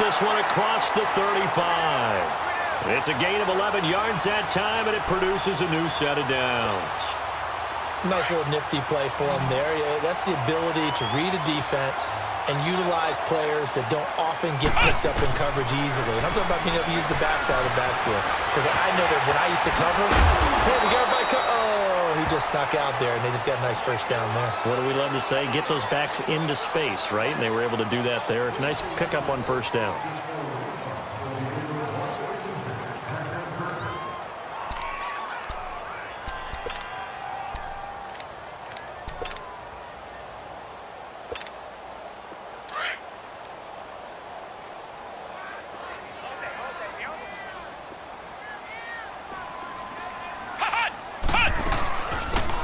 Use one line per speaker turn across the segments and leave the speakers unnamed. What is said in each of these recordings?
this one across the 35. It's a gain of 11 yards that time, and it produces a new set of downs.
Nice little nifty play for him there. Yeah, that's the ability to read a defense and utilize players that don't often get picked up in coverage easily. And I'm talking about being able to use the backside of the backfield. Because I know that when I used to cover, hey, we got everybody oh, he just snuck out there, and they just got a nice first down there.
What do we love to say? Get those backs into space, right? And they were able to do that there. Nice pickup on first down.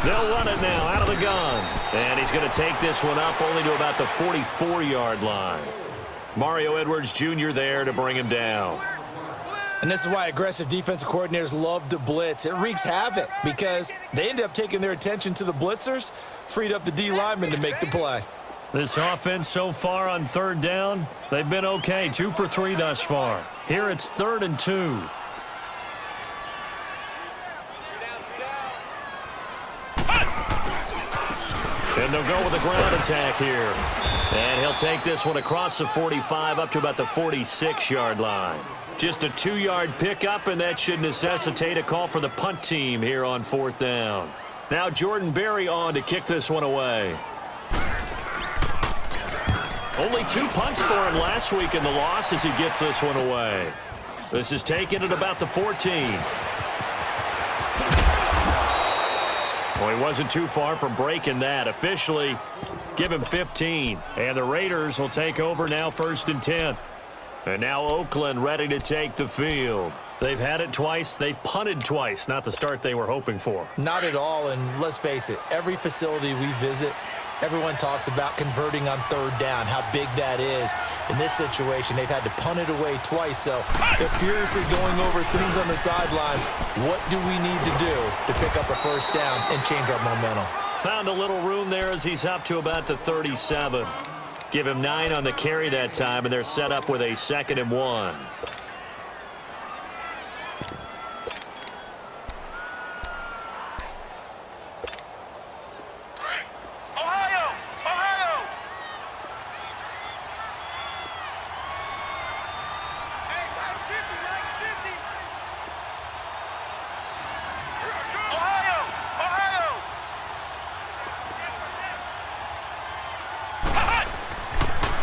They'll run it now out of the gun. And he's going to take this one up only to about the 44-yard line. Mario Edwards Jr. there to bring him down.
And this is why aggressive defensive coordinators love to blitz. It wreaks havoc because they end up taking their attention to the blitzers, freed up the D lineman to make the play.
This offense so far on third down, they've been okay. 2 for 3 thus far. Here it's 3rd and 2. And they'll go with a ground attack here. And he'll take this one across the 45 up to about the 46-yard line. Just a 2-yard pickup, and that should necessitate a call for the punt team here on 4th down. Now Jordan Berry on to kick this one away. Only 2 punts for him last week in the loss as he gets this one away. This is taken at about the 14. Well, he wasn't too far from breaking that. Officially, give him 15. And the Raiders will take over now 1st and 10. And now Oakland ready to take the field. They've had it twice. They've punted twice. Not the start they were hoping for.
Not at all, and let's face it, every facility we visit, everyone talks about converting on 3rd down, how big that is. In this situation, they've had to punt it away twice, so they're furiously going over things on the sidelines. What do we need to do to pick up a 1st down and change our momentum?
Found a little room there as he's up to about the 37. Give him 9 on the carry that time, and they're set up with a 2nd and 1.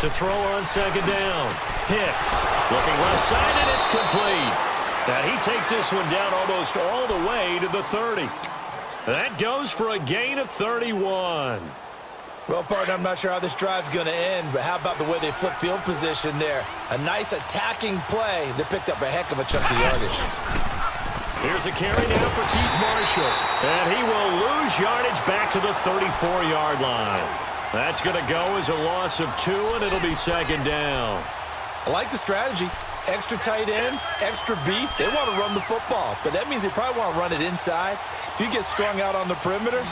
To throw on 2nd down. Hicks looking left side, and it's complete. And he takes this one down almost all the way to the 30. That goes for a gain of 31.
Well, partner, I'm not sure how this drive's going to end, but how about the way they flip field position there? A nice attacking play that picked up a heck of a chunk of yardage.
Here's a carry now for Keith Marshall. And he will lose yardage back to the 34-yard line. That's going to go as a loss of 2, and it'll be 2nd down.
I like the strategy. Extra tight ends, extra beef. They want to run the football, but that means they probably want to run it inside. If you get strung out on the perimeter,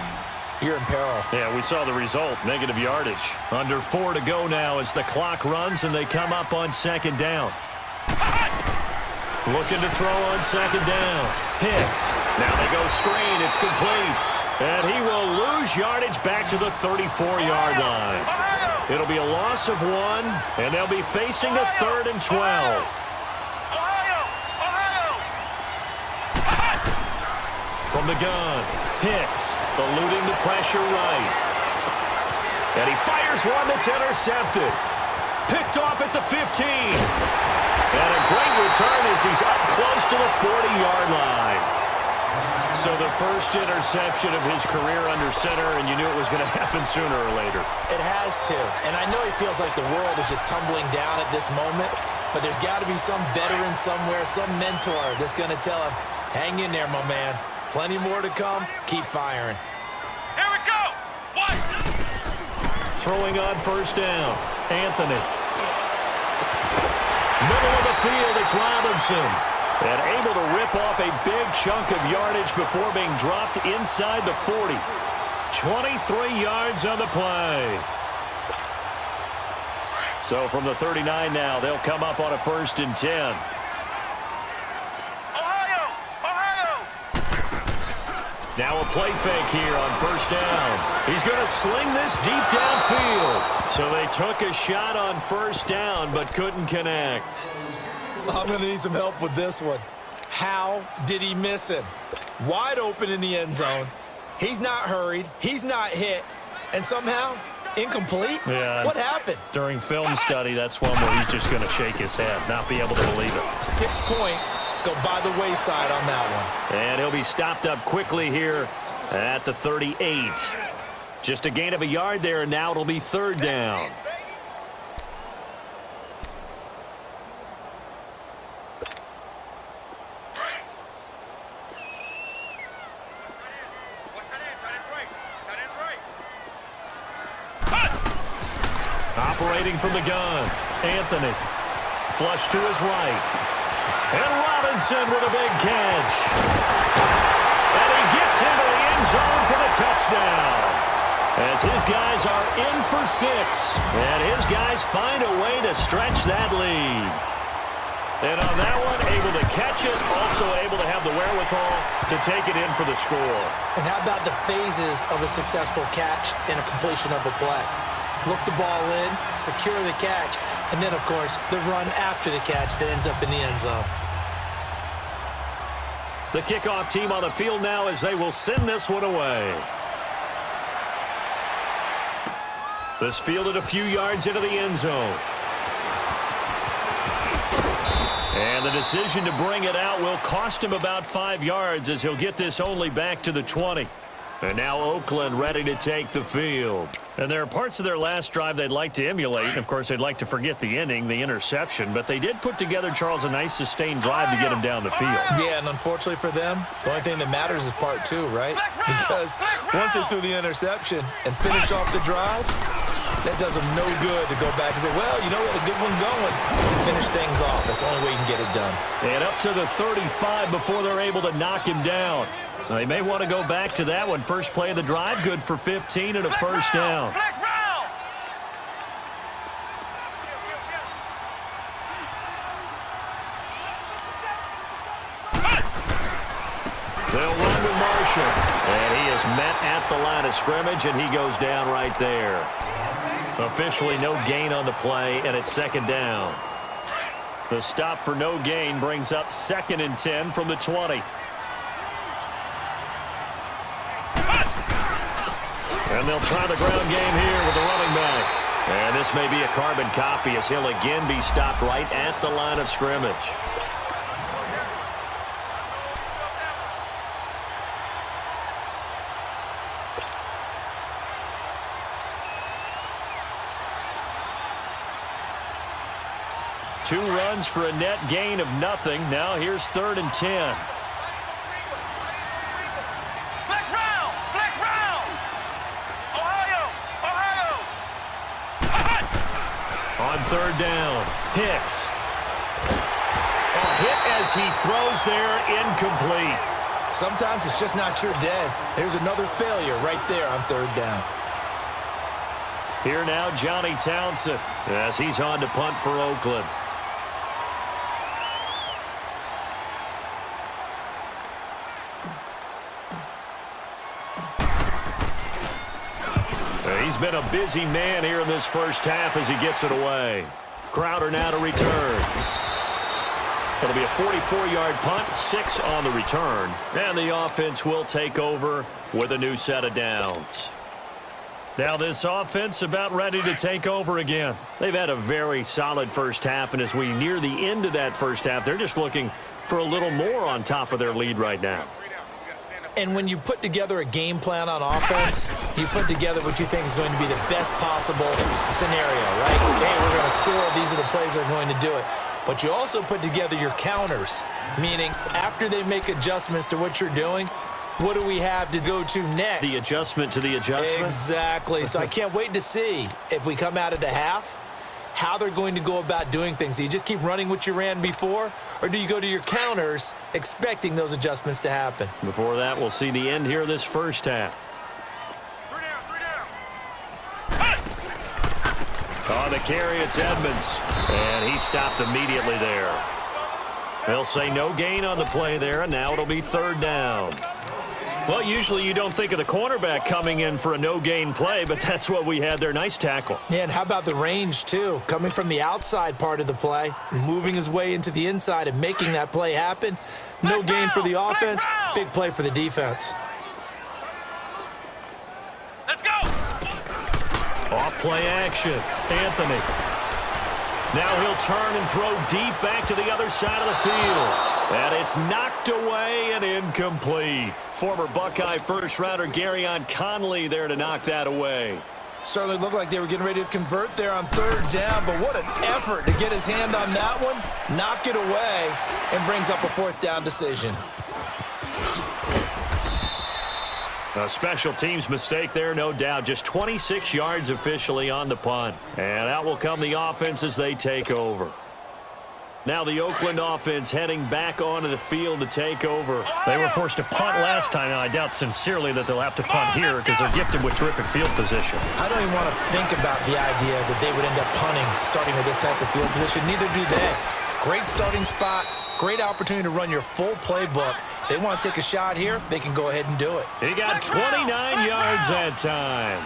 you're in peril.
Yeah, we saw the result, negative yardage. Under 4 to go now as the clock runs, and they come up on 2nd down. Looking to throw on 2nd down. Hicks. Now they go screen. It's complete. And he will lose yardage back to the 34-yard line. It'll be a loss of 1, and they'll be facing a 3rd and 12. From the gun, Hicks eluding the pressure right. And he fires one that's intercepted. Picked off at the 15. And a great return as he's up close to the 40-yard line. So the first interception of his career under center, and you knew it was going to happen sooner or later.
It has to. And I know he feels like the world is just tumbling down at this moment, but there's got to be some veteran somewhere, some mentor that's going to tell him, hang in there, my man. Plenty more to come. Keep firing.
Here we go. One.
Throwing on 1st down. Anthony. Middle of the field, it's Robinson. And able to rip off a big chunk of yardage before being dropped inside the 40. 23 yards on the play. So from the 39 now, they'll come up on a 1st and 10. Now a play fake here on 1st down. He's going to sling this deep downfield. So they took a shot on 1st down but couldn't connect.
I'm going to need some help with this one. How did he miss him? Wide open in the end zone. He's not hurried. He's not hit. And somehow, incomplete?
Yeah.
What happened?
During film study, that's one where he's just going to shake his head, not be able to believe it.
6 points go by the wayside on that one.
And he'll be stopped up quickly here at the 38. Just a gain of a yard there, and now it'll be 3rd down. Operating from the gun, Anthony. Flush to his right. And Robinson with a big catch. And he gets into the end zone for the touchdown. As his guys are in for 6. And his guys find a way to stretch that lead. And on that one, able to catch it, also able to have the wherewithal to take it in for the score.
And how about the phases of a successful catch and a completion of a play? Look the ball in, secure the catch, and then, of course, the run after the catch that ends up in the end zone.
The kickoff team on the field now as they will send this one away. This fielded a few yards into the end zone. And the decision to bring it out will cost him about 5 yards as he'll get this only back to the 20. And now Oakland ready to take the field. And there are parts of their last drive they'd like to emulate. Of course, they'd like to forget the inning, the interception. But they did put together, Charles, a nice sustained drive to get him down the field.
Yeah, and unfortunately for them, the only thing that matters is part 2, right? Because once they threw the interception and finished off the drive, that does them no good to go back and say, well, you know, we had a good one going. Finish things off. That's the only way you can get it done.
And up to the 35 before they're able to knock him down. They may want to go back to that one. First play of the drive, good for 15 and a 1st down. They'll run with Marshall. And he is met at the line of scrimmage, and he goes down right there. Officially no gain on the play, and it's 2nd down. The stop for no gain brings up 2nd and 10 from the 20. And they'll try the ground game here with the running back. And this may be a carbon copy as he'll again be stopped right at the line of scrimmage. Two runs for a net gain of nothing. Now here's 3rd and 10. On 3rd down, Hicks. A hit as he throws there, incomplete.
Sometimes it's just not your dead. There's another failure right there on 3rd down.
Here now, Johnny Townsend, as he's on to punt for Oakland. He's been a busy man here in this first half as he gets it away. Crowder now to return. It'll be a 44-yard punt, 6 on the return. And the offense will take over with a new set of downs. Now this offense about ready to take over again. They've had a very solid first half, and as we near the end of that first half, they're just looking for a little more on top of their lead right now.
And when you put together a game plan on offense, you put together what you think is going to be the best possible scenario, right? Hey, we're going to score. These are the plays that are going to do it. But you also put together your counters, meaning after they make adjustments to what you're doing, what do we have to go to next?
The adjustment to the adjustment?
Exactly. So I can't wait to see if we come out of the half, how they're going to go about doing things. Do you just keep running what you ran before, or do you go to your counters expecting those adjustments to happen?
Before that, we'll see the end here of this first half. On the carry, it's Edmonds. And he stopped immediately there. They'll say no gain on the play there, and now it'll be third down. Well, usually you don't think of the cornerback coming in for a no-gain play, but that's what we had there. Nice tackle.
Yeah, and how about the range, too? Coming from the outside part of the play, moving his way into the inside and making that play happen. No gain for the offense, big play for the defense.
Let's go!
Off play action. Anthony. Now he'll turn and throw deep back to the other side of the field. And it's knocked away and incomplete. Former Buckeye first-rounder Garyon Conley there to knock that away.
Certainly looked like they were getting ready to convert there on third down, but what an effort to get his hand on that one, knock it away, and brings up a fourth down decision.
A special teams mistake there, no doubt. Just 26 yards officially on the punt. And out will come the offense as they take over. Now the Oakland offense heading back onto the field to take over. They were forced to punt last time, and I doubt sincerely that they'll have to punt here because they're gifted with terrific field position.
I don't even want to think about the idea that they would end up punting starting with this type of field position. Neither do they. Great starting spot, great opportunity to run your full playbook. If they want to take a shot here, they can go ahead and do it.
He got 29 yards that time.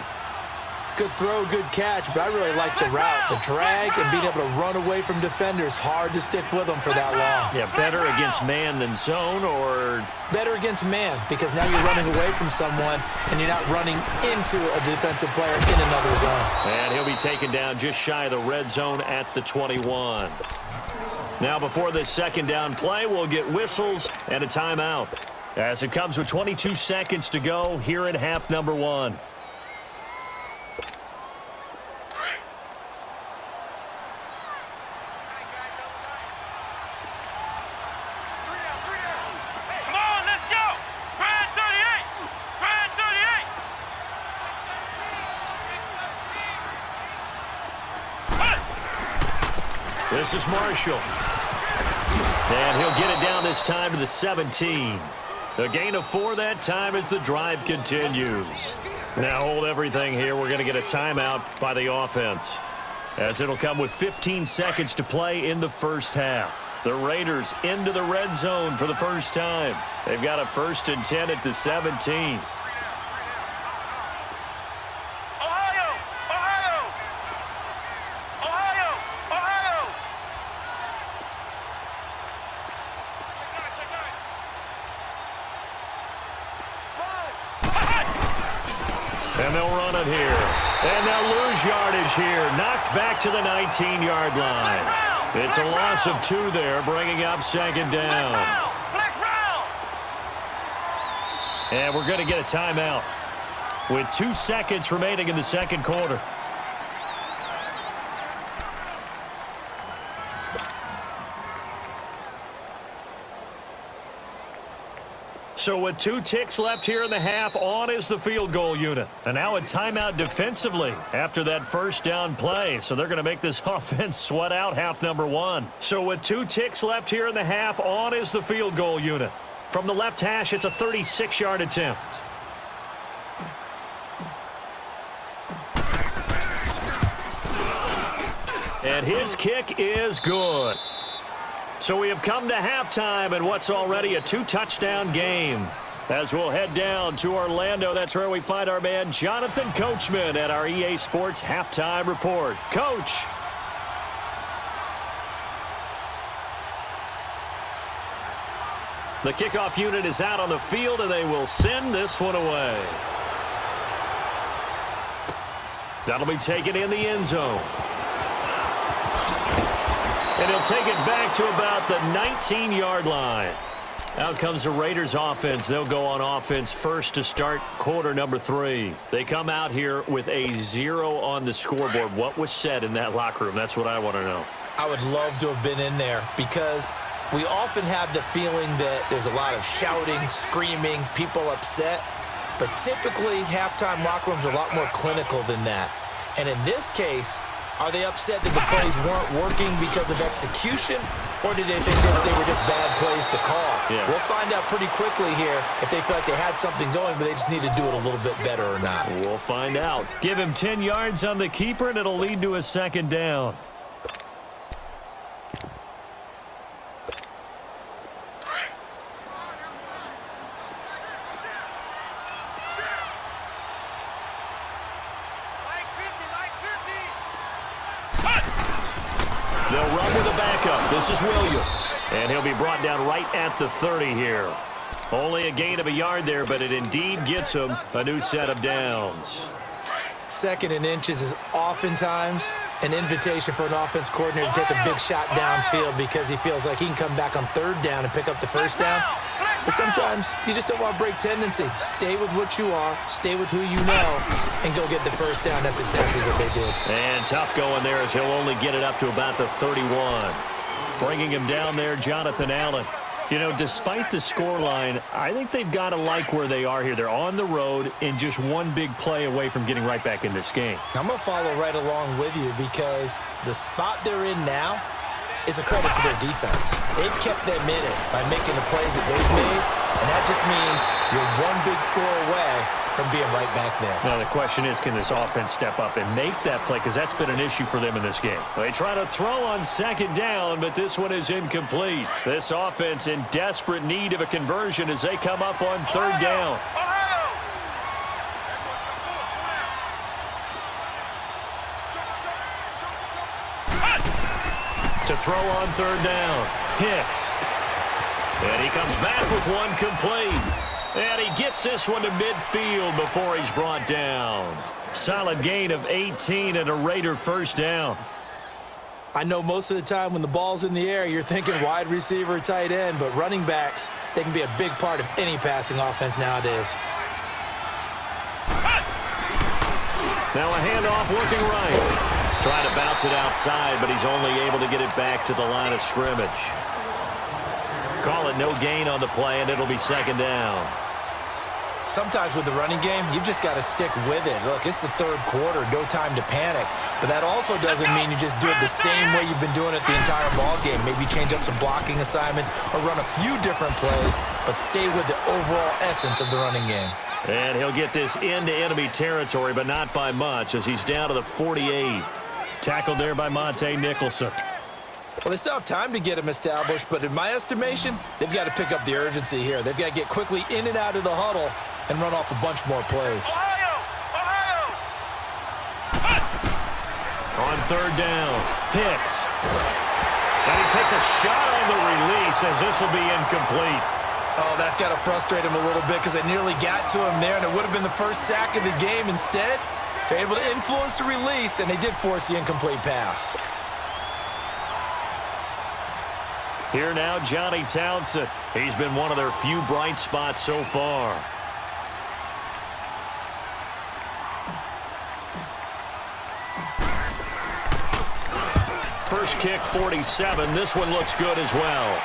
Good throw, good catch, but I really like the route. The drag and being able to run away from defenders, hard to stick with them for that long.
Yeah, better against man than zone, or
better against man, because now you're running away from someone and you're not running into a defensive player in another zone.
And he'll be taken down just shy of the red zone at the 21. Now before this second down play, we'll get whistles and a timeout, as it comes with 22 seconds to go here in half number one. This is Marshall. And he'll get it down this time to the 17. A gain of 4 that time as the drive continues. Now hold everything here. We're going to get a timeout by the offense, as it'll come with 15 seconds to play in the first half. The Raiders into the red zone for the first time. They've got a 1st and 10 at the 17. And they'll run it here. And they'll lose yardage here. Knocked back to the 19-yard line. It's a loss of 2 there, bringing up second down. And we're going to get a timeout with 2 seconds remaining in the second quarter. So with 2 ticks left here in the half, on is the field goal unit. And now a timeout defensively after that first down play. So they're going to make this offense sweat out half number one. So with 2 ticks left here in the half, on is the field goal unit. From the left hash, it's a 36-yard attempt. And his kick is good. So we have come to halftime in what's already a 2-touchdown game. As we'll head down to Orlando, that's where we find our man Jonathan Coachman at our EA Sports Halftime Report. Coach. The kickoff unit is out on the field, and they will send this one away. That'll be taken in the end zone. And he'll take it back to about the 19-yard line. Out comes the Raiders offense. They'll go on offense first to start quarter number 3. They come out here with a 0 on the scoreboard. What was said in that locker room? That's what I want to know.
I would love to have been in there, because we often have the feeling that there's a lot of shouting, screaming, people upset. But typically, halftime locker rooms are a lot more clinical than that. And in this case, Are they upset that the plays weren't working because of execution, or did they think that they were just bad plays to call?
Yeah.
We'll find out pretty quickly here if they feel like they had something going, but they just need to do it a little bit better or not.
We'll find out. Give him 10 yards on the keeper, and it'll lead to a second down. They'll run with a backup. This is Williams. And he'll be brought down right at the 30 here. Only a gain of a yard there, but it indeed gets him a new set of downs.
2nd and inches is oftentimes an invitation for an offense coordinator to take a big shot downfield because he feels like he can come back on 3rd down and pick up the 1st down. But sometimes you just don't want to break tendency. Stay with what you are, stay with who you know, and go get the 1st down. That's exactly what they did.
And tough going there as he'll only get it up to about the 31. Bringing him down there, Jonathan Allen. You know, despite the scoreline, I think they've got to like where they are here. They're on the road and just one big play away from getting right back in this game.
I'm going to follow right along with you because the spot they're in now is a credit to their defense. They've kept them in it by making the plays that they've made, and that just means you're one big score away from being right back there.
Now, the question is, can this offense step up and make that play? Because that's been an issue for them in this game. They try to throw on 2nd down, but this one is incomplete. This offense in desperate need of a conversion as they come up on 3rd down. To throw on 3rd down, Hicks. And he comes back with one complete. And he gets this one to midfield before he's brought down. Solid gain of 18 and a Raider 1st down.
I know most of the time when the ball's in the air, you're thinking wide receiver, tight end, but running backs, they can be a big part of any passing offense nowadays.
Now a handoff looking right. Trying to bounce it outside, but he's only able to get it back to the line of scrimmage. Call it no gain on the play, and it'll be 2nd down.
Sometimes with the running game, you've just got to stick with it. Look, it's the 3rd quarter, no time to panic. But that also doesn't mean you just do it the same way you've been doing it the entire ball game. Maybe change up some blocking assignments or run a few different plays, but stay with the overall essence of the running game.
And he'll get this into enemy territory, but not by much as he's down to the 48. Tackled there by Monte Nicholson.
Well, they still have time to get him established, but in my estimation, they've got to pick up the urgency here. They've got to get quickly in and out of the huddle and run off a bunch more plays.
On 3rd down, Hicks. And he takes a shot on the release as this will be incomplete.
Oh, that's got to frustrate him a little bit because they nearly got to him there, and it would have been the first sack of the game. Instead, they're able to influence the release, and they did force the incomplete pass.
Here now, Johnny Townsend. He's been one of their few bright spots so far. First kick, 47. This one looks good as well.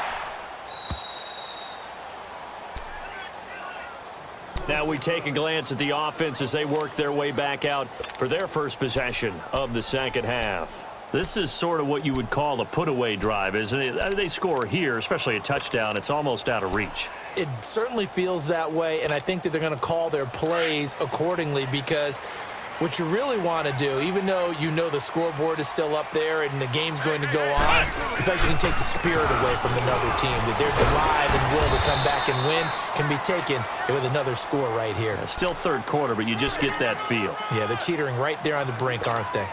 Now we take a glance at the offense as they work their way back out for their first possession of the 2nd half. This is sort of what you would call a put-away drive, isn't it? They score here, especially a touchdown. It's almost out of reach.
It certainly feels that way, and I think that they're going to call their plays accordingly because what you really want to do, even though you know the scoreboard is still up there and the game's going to go on, in fact, you can take the spirit away from another team. That their drive and will to come back and win can be taken with another score right here.
Still 3rd quarter, but you just get that feel.
Yeah, they're teetering right there on the brink, aren't they?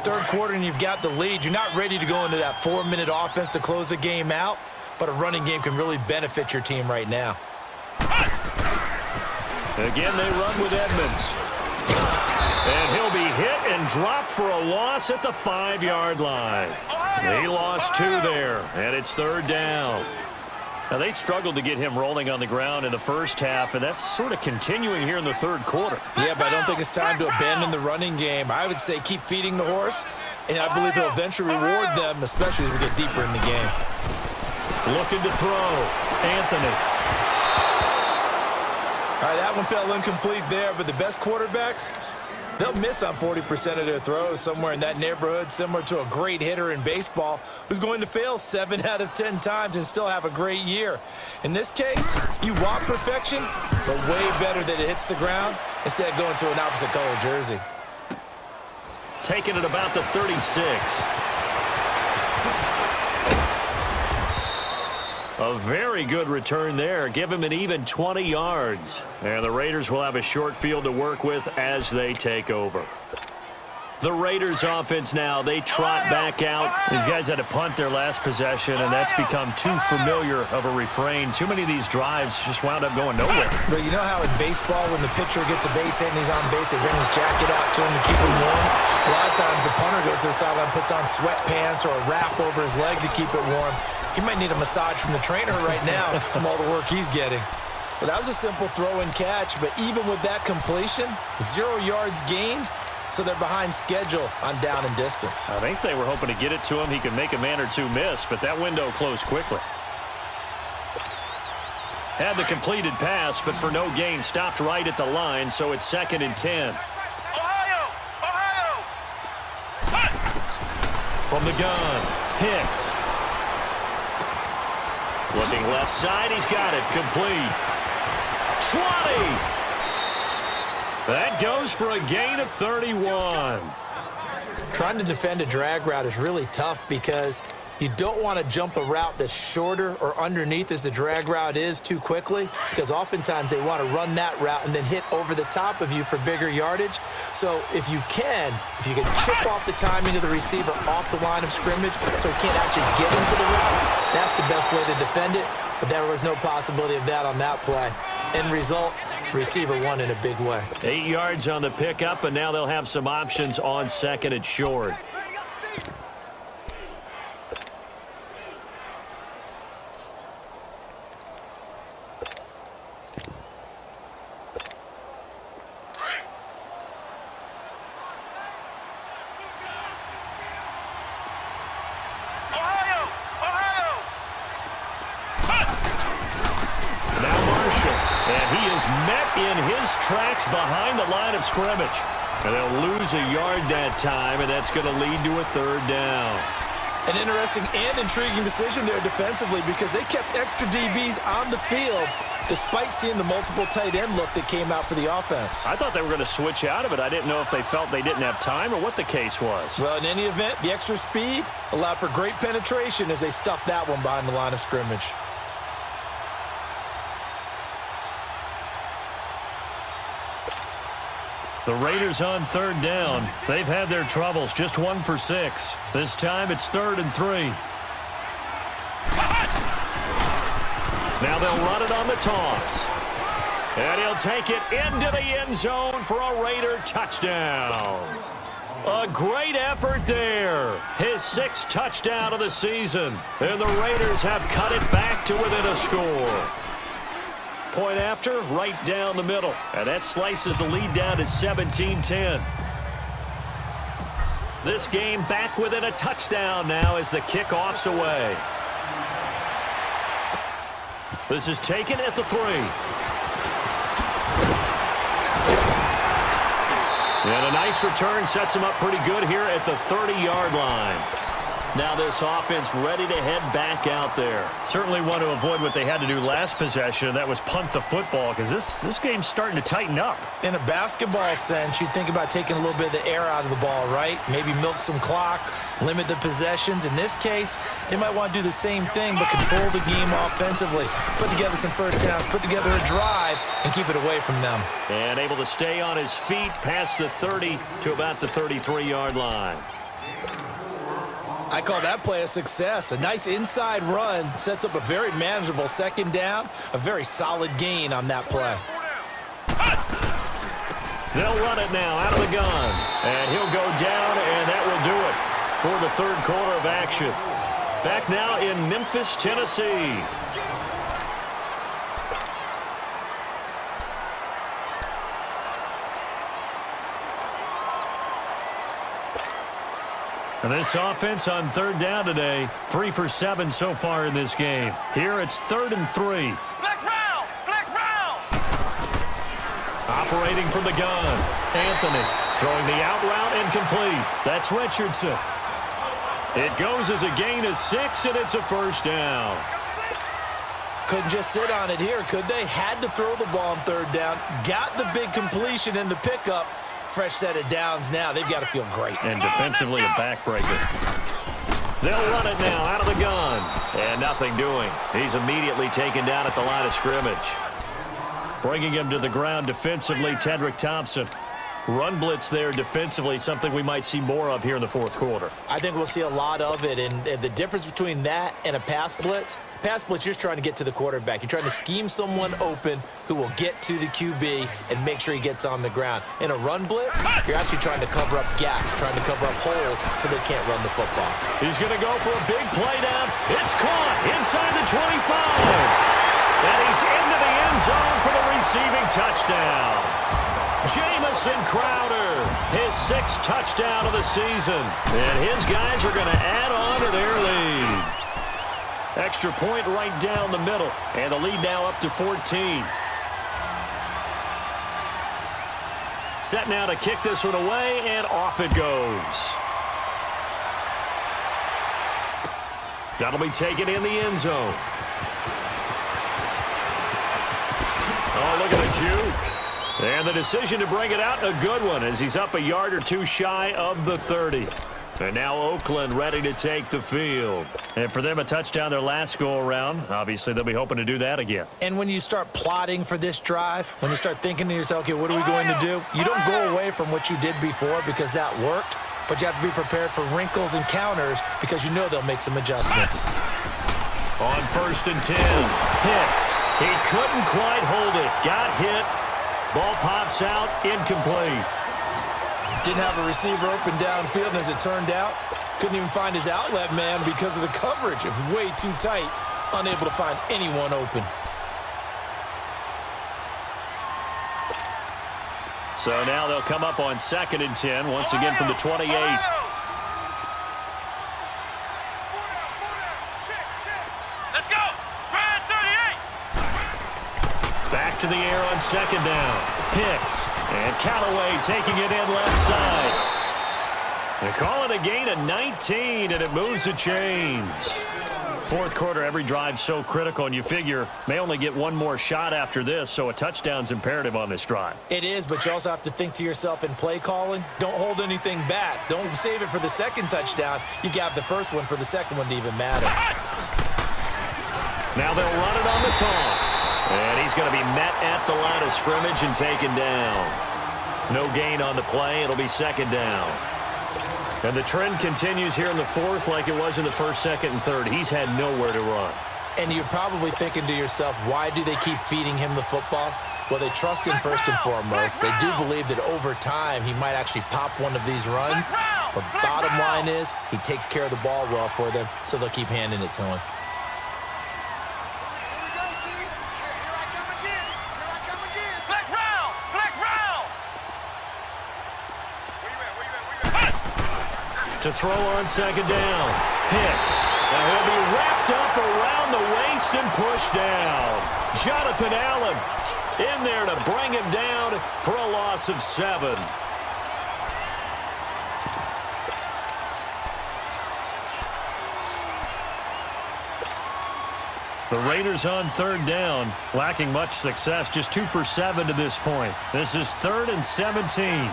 3rd quarter and you've got the lead. You're not ready to go into that 4-minute offense to close the game out, but a running game can really benefit your team right now.
Again, they run with Edmonds. And he'll be hit and dropped for a loss at the 5-yard line. He lost 2 there, and it's 3rd down. Now, they struggled to get him rolling on the ground in the first half, and that's sort of continuing here in the 3rd quarter.
Yeah, but I don't think it's time to abandon the running game. I would say keep feeding the horse, and I believe he'll eventually reward them, especially as we get deeper in the game.
Looking to throw. Anthony.
All right, that one fell incomplete there, but the best quarterbacks, They'll miss on 40% of their throws, somewhere in that neighborhood, similar to a great hitter in baseball who's going to fail 7 out of 10 times and still have a great year. In this case, you want perfection, but way better that it hits the ground instead of going to an opposite color jersey.
Taking it about the 36. A very good return there. Give him an even 20 yards. And the Raiders will have a short field to work with as they take over. The Raiders offense now, they trot back out. These guys had to punt their last possession, and that's become too familiar of a refrain. Too many of these drives just wound up going nowhere.
But you know how in baseball, when the pitcher gets a base hit and he's on base, they bring his jacket out to him to keep him warm? A lot of times the punter goes to the sideline, puts on sweatpants or a wrap over his leg to keep it warm. He might need a massage from the trainer right now from all the work he's getting. Well, that was a simple throw and catch, but even with that completion, 0 yards gained, so they're behind schedule on down and distance.
I think they were hoping to get it to him. He could make a man or two miss, but that window closed quickly. Had the completed pass, but for no gain, stopped right at the line, so it's 2nd and 10.
Ohio!
From the gun, Hicks. Looking left side, he's got it, complete. 20! That goes for a gain of 31.
Trying to defend a drag route is really tough because you don't want to jump a route that's shorter or underneath as the drag route is too quickly, because oftentimes they want to run that route and then hit over the top of you for bigger yardage. So if you can chip off the timing of the receiver off the line of scrimmage so he can't actually get into the route, that's the best way to defend it. But there was no possibility of that on that play. End result, receiver won in a big way.
8 yards on the pickup, and now they'll have some options on 2nd and short. In his tracks behind the line of scrimmage. And they'll lose a yard that time, and that's going to lead to a 3rd down.
An interesting and intriguing decision there defensively, because they kept extra DBs on the field despite seeing the multiple tight end look that came out for the offense.
I thought they were going to switch out of it. I didn't know if they felt they didn't have time or what the case was.
Well, in any event, the extra speed allowed for great penetration as they stuffed that one behind the line of scrimmage.
The Raiders on 3rd down. They've had their troubles, just 1 for 6. This time it's 3rd and 3. Now they'll run it on the toss. And he'll take it into the end zone for a Raider touchdown. A great effort there. His 6th touchdown of the season. And the Raiders have cut it back to within a score. Point after, right down the middle. And that slices the lead down to 17-10. This game back within a touchdown now as the kickoff's away. This is taken at the 3. And a nice return sets him up pretty good here at the 30-yard line. Now this offense ready to head back out there. Certainly want to avoid what they had to do last possession, and that was punt the football, because this game's starting to tighten up.
In a basketball sense, you think about taking a little bit of the air out of the ball, right? Maybe milk some clock, limit the possessions. In this case, they might want to do the same thing, but control the game offensively. Put together some first downs, put together a drive, and keep it away from them.
And able to stay on his feet past the 30 to about the 33-yard line.
I call that play a success. A nice inside run sets up a very manageable 2nd down, a very solid gain on that play.
They'll run it now out of the gun. And he'll go down, and that will do it for the 3rd quarter of action. Back now in Memphis, Tennessee. And this offense on 3rd down today, 3 for 7 so far in this game. Here it's 3rd and 3.
Flex round! Flex round!
Operating from the gun, Anthony Throwing the out route incomplete. That's Richardson. It goes as a gain of 6, and it's a first down.
Couldn't just sit on it here, could they? Had to throw the ball on third down. Got the big completion in the pickup. Fresh set of downs now. They've got to feel great.
And defensively, a backbreaker. They'll run it now out of the gun. And nothing doing. He's immediately taken down at the line of scrimmage. Bringing him to the ground defensively, Tedrick Thompson. Run blitz there defensively, something we might see more of here in the fourth quarter.
I think we'll see a lot of it, and the difference between that and a pass blitz, you're just trying to get to the quarterback. You're trying to scheme someone open who will get to the QB and make sure he gets on the ground. In a run blitz, you're actually trying to cover up gaps, trying to cover up holes so they can't run the football.
He's going to go for a big play down. It's caught inside the 25. And he's into the end zone for the receiving touchdown. Jamison Crowder, his 6th touchdown of the season. And his guys are going to add on to their lead. Extra point right down the middle. And the lead now up to 14. Set now to kick this one away, and off it goes. That'll be taken in the end zone. Oh, look at the juke. And the decision to bring it out, a good one, as he's up a yard or two shy of the 30. And now Oakland ready to take the field. And for them, a touchdown their last go-around. Obviously, they'll be hoping to do that again.
And when you start plotting for this drive, when you start thinking to yourself, okay, what are we going to do? You don't go away from what you did before because that worked, but you have to be prepared for wrinkles and counters because you know they'll make some adjustments.
On 1st and 10, Hicks. He couldn't quite hold it. Got hit. Ball pops out, incomplete.
Didn't have a receiver open downfield, as it turned out. Couldn't even find his outlet man because of the coverage. It was way too tight. Unable to find anyone open.
So now they'll come up on 2nd and 10, once again from the 28.
Let's go. Ryan 38.
Back to the air on 2nd down. Hicks. And Callaway taking it in left side. They call it a gain of 19, and it moves the chains. Fourth quarter, every drive's so critical, and you figure may only get one more shot after this, so a touchdown's imperative on this drive.
It is, but you also have to think to yourself in play calling, don't hold anything back. Don't save it for the second touchdown. You got the first one for the second one to even matter.
Now they'll run it on the toss. And he's going to be met at the line of scrimmage and taken down. No gain on the play. It'll be 2nd down. And the trend continues here in the 4th like it was in the 1st, 2nd, and 3rd. He's had nowhere to run.
And you're probably thinking to yourself, why do they keep feeding him the football? Well, they trust him first and foremost. They do believe that over time he might actually pop one of these runs. But bottom line is he takes care of the ball well for them, so they'll keep handing it to him.
To throw on 2nd down. Hicks. Now he'll be wrapped up around the waist and pushed down. Jonathan Allen in there to bring him down for a loss of 7. The Raiders on 3rd down, lacking much success, just 2 for 7 to this point. This is 3rd and 17.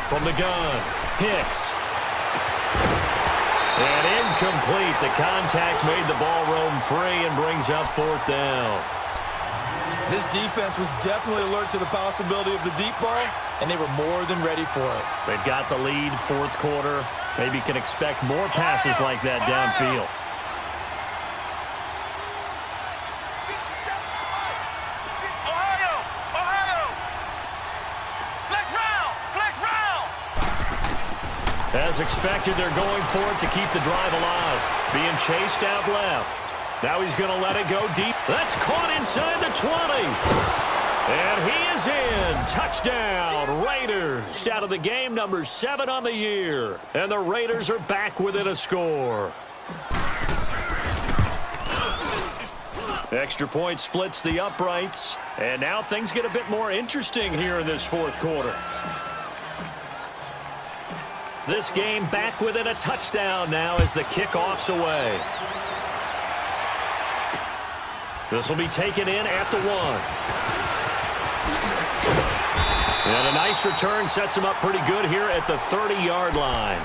From the gun, Hicks. And incomplete. The contact made the ball roam free and brings up 4th down.
This defense was definitely alert to the possibility of the deep ball, and they were more than ready for it.
They've got the lead, 4th quarter. Maybe can expect more passes like that downfield. As expected, they're going for it to keep the drive alive. Being chased out left. Now he's going to let it go deep. That's caught inside the 20. And he is in. Touchdown, Raiders. Out of the game, number 7 on the year. And the Raiders are back within a score. Extra point splits the uprights. And now things get a bit more interesting here in this fourth quarter. This game back within a touchdown now as the kickoff's away. This will be taken in at the 1. And a nice return sets him up pretty good here at the 30-yard line.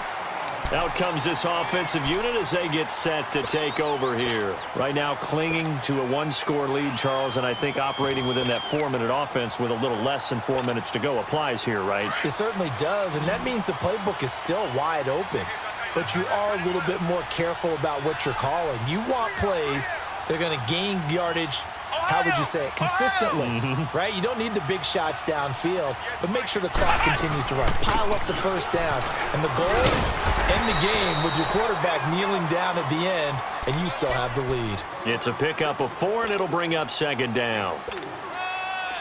Out comes this offensive unit as they get set to take over here. Right now clinging to a 1-score lead, Charles, and I think operating within that 4-minute offense with a little less than 4 minutes to go applies here, right?
It certainly does, and that means the playbook is still wide open. But you are a little bit more careful about what you're calling. You want plays that are going to gain yardage, how would you say it, consistently, right? You don't need the big shots downfield, but make sure the clock continues to run. Pile up the first down. And the goal, end the game with your quarterback kneeling down at the end, and you still have the lead.
It's a pickup of 4, and it'll bring up second down.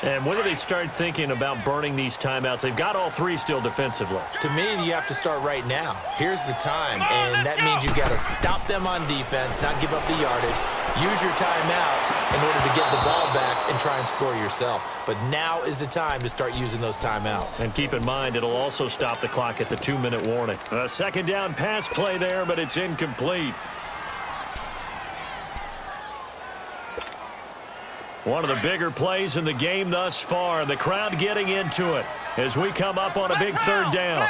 And when do they start thinking about burning these timeouts? They've got all 3 still defensively.
To me, you have to start right now. Here's the time, and that means you've got to stop them on defense, not give up the yardage, use your timeouts in order to get the ball back and try and score yourself. But now is the time to start using those timeouts.
And keep in mind, it'll also stop the clock at the 2-minute warning. A second down pass play there, but it's incomplete. One of the bigger plays in the game thus far. The crowd getting into it as we come up on a big third down.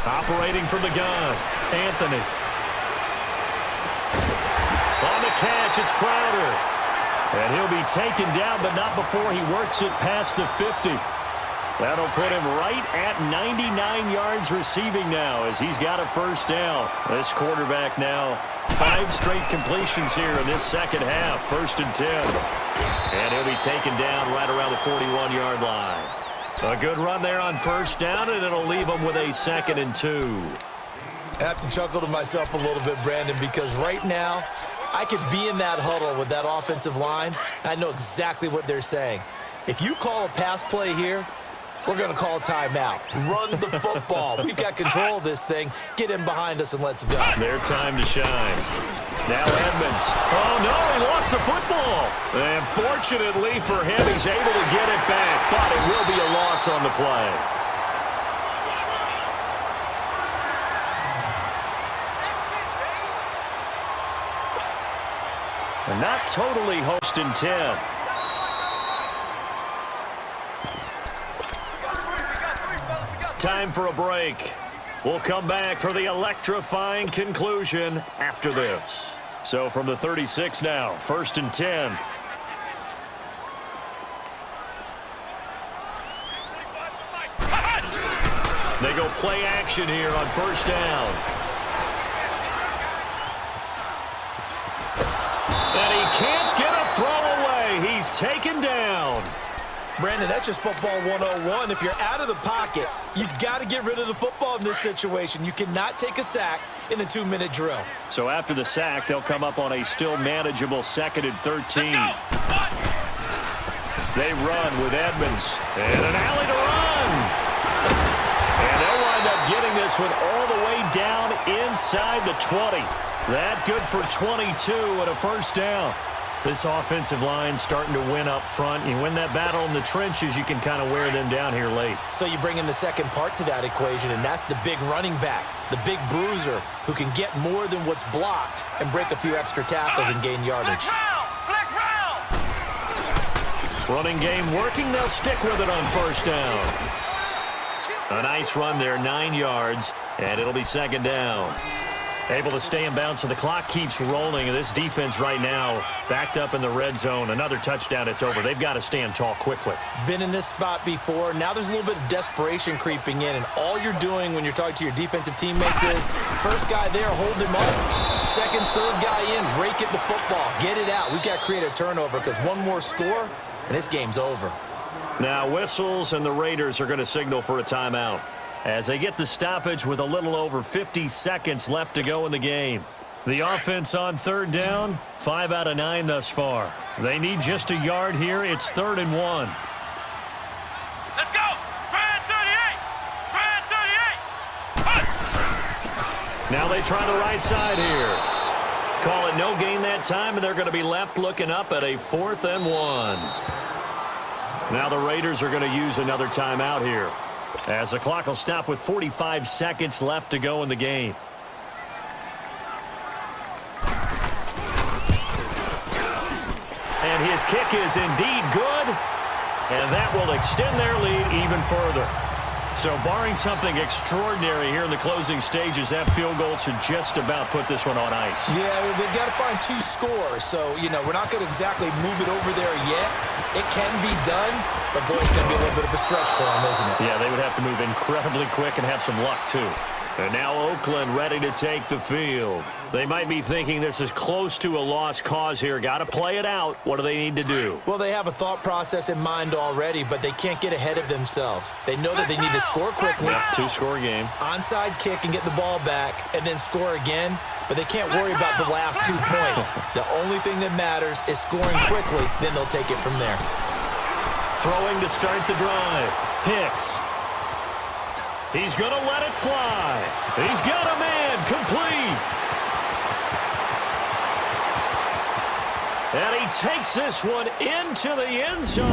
Operating from the gun, Anthony. On the catch, it's Crowder. And he'll be taken down, but not before he works it past the 50. That'll put him right at 99 yards receiving now as he's got a first down. This quarterback now 5 straight completions here in this second half, 1st and 10. And he'll be taken down right around the 41-yard line. A good run there on first down, and it'll leave him with a 2nd and 2.
I have to chuckle to myself a little bit, Brandon, because right now I could be in that huddle with that offensive line, and I know exactly what they're saying. If you call a pass play here, we're going to call a timeout. Run the football. We've got control of this thing. Get in behind us and let's go.
Their time to shine. Now Edmonds. Oh, no, he lost the football. And fortunately for him, he's able to get it back, but it will be a loss on the play. And not totally hosting 10. Time for a break. We'll come back for the electrifying conclusion after this. So from the 36 now, 1st and 10. They go play action here on first down. And he can't get a throw away. He's taken down.
Brandon, that's just football 101. If you're out of the pocket, you've got to get rid of the football in this situation. You cannot take a sack in a 2-minute drill.
So after the sack, they'll come up on a still manageable 2nd and 13. They run with Edmonds. And an alley to run. And they'll wind up getting this one all the way down inside the 20. That good for 22 and a first down. This offensive line starting to win up front. You win that battle in the trenches, you can kind of wear them down here late.
So you bring in the second part to that equation, and that's the big running back, the big bruiser who can get more than what's blocked and break a few extra tackles and gain yardage.
Running game working. They'll stick with it on first down. A nice run there, 9 yards, and it'll be second down. Able to stay in bounds, so the clock keeps rolling. And this defense right now backed up in the red zone. Another touchdown, it's over. They've got to stand tall quickly.
Been in this spot before. Now there's a little bit of desperation creeping in, and all you're doing when you're talking to your defensive teammates is first guy there, hold him up. Second, third guy in, rake at the football. Get it out. We've got to create a turnover because one more score, and this game's over.
Now whistles, and the Raiders are going to signal for a timeout as they get the stoppage with a little over 50 seconds left to go in the game. The offense on third down, 5 out of 9 thus far. They need just a yard here. It's 3rd and 1.
Let's go! Try and 38! Try and 38!
Now they try the right side here. Call it no gain that time, and they're going to be left looking up at a 4th and 1. Now the Raiders are going to use another timeout here, as the clock will stop with 45 seconds left to go in the game. And his kick is indeed good, and that will extend their lead even further. So barring something extraordinary here in the closing stages, that field goal should just about put this one on ice.
Yeah, they've got to find 2 scores. So, we're not going to exactly move it over there yet. It can be done, but, boy, it's going to be a little bit of a stretch for them, isn't it?
Yeah, they would have to move incredibly quick and have some luck, too. And now Oakland ready to take the field. They might be thinking this is close to a lost cause here. Got to play it out. What do they need to do?
Well, they have a thought process in mind already, but they can't get ahead of themselves. They know that they need to score quickly.
Yep, 2-score game.
Onside kick and get the ball back and then score again, but they can't worry about the last 2 points. The only thing that matters is scoring quickly, then they'll take it from there.
Throwing to start the drive. Hicks. He's going to let it fly. He's got a man complete. And he takes this one into the end zone.